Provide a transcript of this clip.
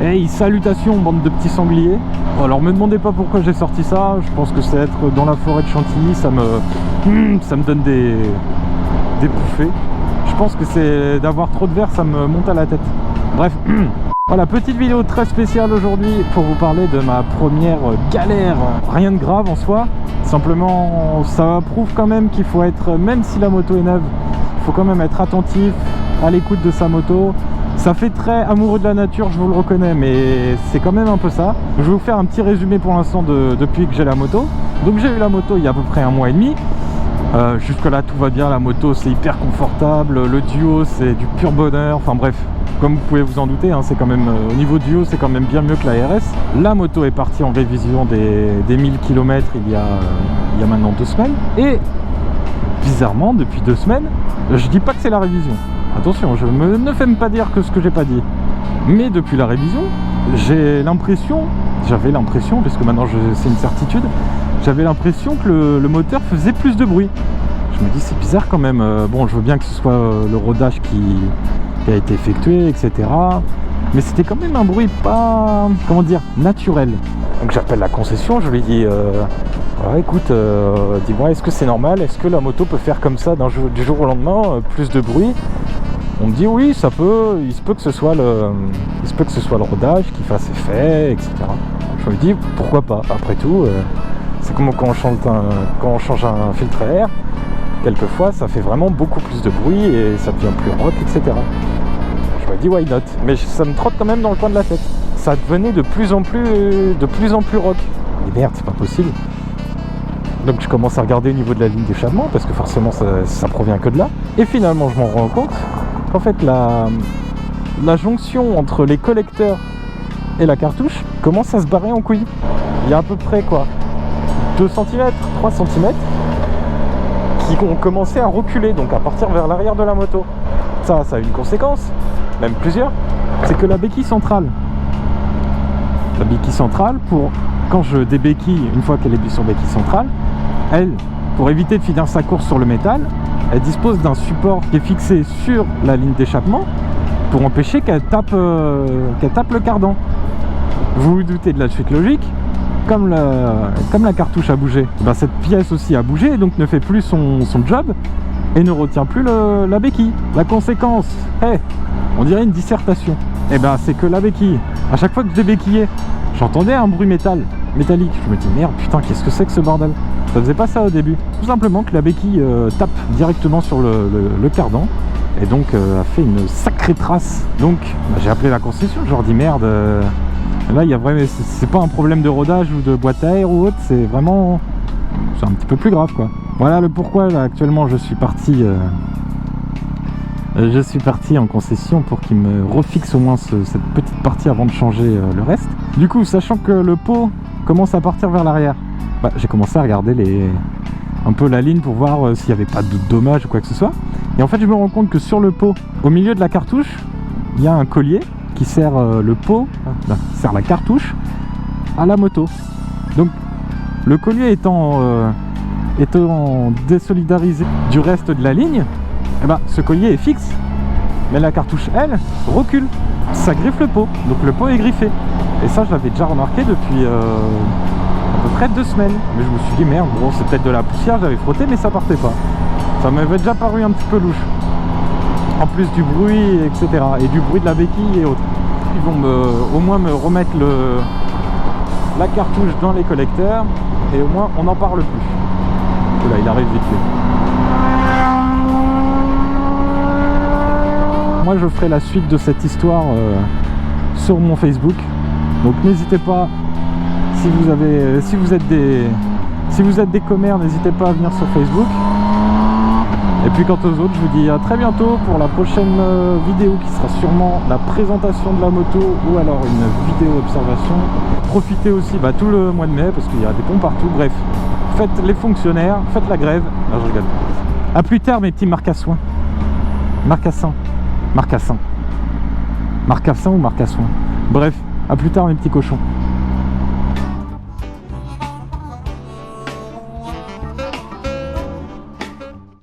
Hey, salutations bande de petits sangliers. Bon, alors me demandez pas pourquoi j'ai sorti ça, je pense que c'est être dans la forêt de Chantilly, ça me donne des bouffées. Je pense que c'est d'avoir trop de verre, ça me monte à la tête. Bref, voilà, petite vidéo très spéciale aujourd'hui pour vous parler de ma première galère. Rien de grave en soi, simplement ça prouve quand même qu'il faut être, même si la moto est neuve, il faut quand même être attentif, à l'écoute de sa moto. Ça fait très amoureux de la nature, je vous le reconnais, mais c'est quand même un peu ça. Je vais vous faire un petit résumé pour l'instant depuis que j'ai la moto. Donc j'ai eu la moto il y a à peu près 1 mois et demi. Jusque là tout va bien, la moto c'est hyper confortable, le duo c'est du pur bonheur, enfin bref, comme vous pouvez vous en douter, hein, c'est quand même au niveau duo c'est quand même bien mieux que la RS. La moto est partie en révision des 1000 km il y a maintenant 2 semaines, et bizarrement depuis 2 semaines, je dis pas que c'est la révision, attention, ne fais pas dire que ce que j'ai pas dit, mais depuis la révision j'avais l'impression, parce que maintenant c'est une certitude, j'avais l'impression que le moteur faisait plus de bruit. Je me dis c'est bizarre quand même, bon je veux bien que ce soit le rodage qui a été effectué, etc. Mais c'était quand même un bruit pas, comment dire, naturel. Donc j'appelle la concession, je lui dis, voilà, écoute, dis-moi, est-ce que c'est normal, est-ce que la moto peut faire comme ça du jour au lendemain, plus de bruit? On me dit oui, ça peut, il se peut que ce soit le rodage qui fasse effet, etc. Je me dis pourquoi pas, après tout, c'est comme quand on change un filtre à air, quelquefois ça fait vraiment beaucoup plus de bruit et ça devient plus rock, etc. Je me dis why not, mais ça me trotte quand même dans le coin de la tête. Ça devenait de plus en plus rock. Et merde, c'est pas possible. Donc je commence à regarder au niveau de la ligne d'échappement, parce que forcément ça provient que de là. Et finalement je m'en rends compte qu'en fait la jonction entre les collecteurs et la cartouche commence à se barrer en couille. Il y a à peu près quoi, 2 cm, 3 cm qui ont commencé à reculer, donc à partir vers l'arrière de la moto. Ça a une conséquence, même plusieurs, c'est que la béquille centrale, pour quand je débéquille, une fois qu'elle est sur béquille centrale, elle, pour éviter de finir sa course sur le métal, elle dispose d'un support qui est fixé sur la ligne d'échappement pour empêcher qu'elle tape le cardan. Vous vous doutez de la suite logique, comme la cartouche a bougé, ben cette pièce aussi a bougé et donc ne fait plus son job et ne retient plus la béquille. La conséquence, on dirait une dissertation. Et ben c'est que la béquille, à chaque fois que je débéquillais, j'entendais un bruit métallique. Je me dis merde, putain, qu'est-ce que c'est que ce bordel? Ça faisait pas ça au début. Tout simplement que la béquille tape directement sur le cardan et donc a fait une sacrée trace. Donc j'ai appelé la concession, je leur dis merde. Là, il y a vraiment, c'est pas un problème de rodage ou de boîte à air ou autre, c'est vraiment, c'est un petit peu plus grave quoi. Voilà le pourquoi. Là, actuellement, je suis parti en concession pour qu'ils me refixent au moins cette petite partie avant de changer le reste. Du coup, sachant que le pot commence à partir vers l'arrière, j'ai commencé à regarder un peu la ligne pour voir s'il n'y avait pas de dommage ou quoi que ce soit. Et en fait, je me rends compte que sur le pot, au milieu de la cartouche, il y a un collier qui sert le pot, sert la cartouche à la moto. Donc le collier étant désolidarisé du reste de la ligne, ce collier est fixe, mais la cartouche elle recule, ça griffe le pot, donc le pot est griffé. Et ça je l'avais déjà remarqué depuis à peu près 2 semaines, mais je me suis dit merde, bon c'est peut-être de la poussière, j'avais frotté mais ça partait pas. Ça m'avait déjà paru un petit peu louche. En plus du bruit, etc. et du bruit de la béquille et autres. Ils vont au moins me remettre la cartouche dans les collecteurs et au moins on n'en parle plus. Oula, il arrive vite fait. Moi je ferai la suite de cette histoire sur mon Facebook. Donc n'hésitez pas, si vous êtes des commères, n'hésitez pas à venir sur Facebook. Et puis quant aux autres, je vous dis à très bientôt pour la prochaine vidéo qui sera sûrement la présentation de la moto ou alors une vidéo observation. Profitez aussi tout le mois de mai parce qu'il y a des ponts partout. Bref, faites les fonctionnaires, faites la grève. Non, je rigole. A plus tard mes petits marcassins. Marcassin ou marcassoins. Bref, à plus tard mes petits cochons.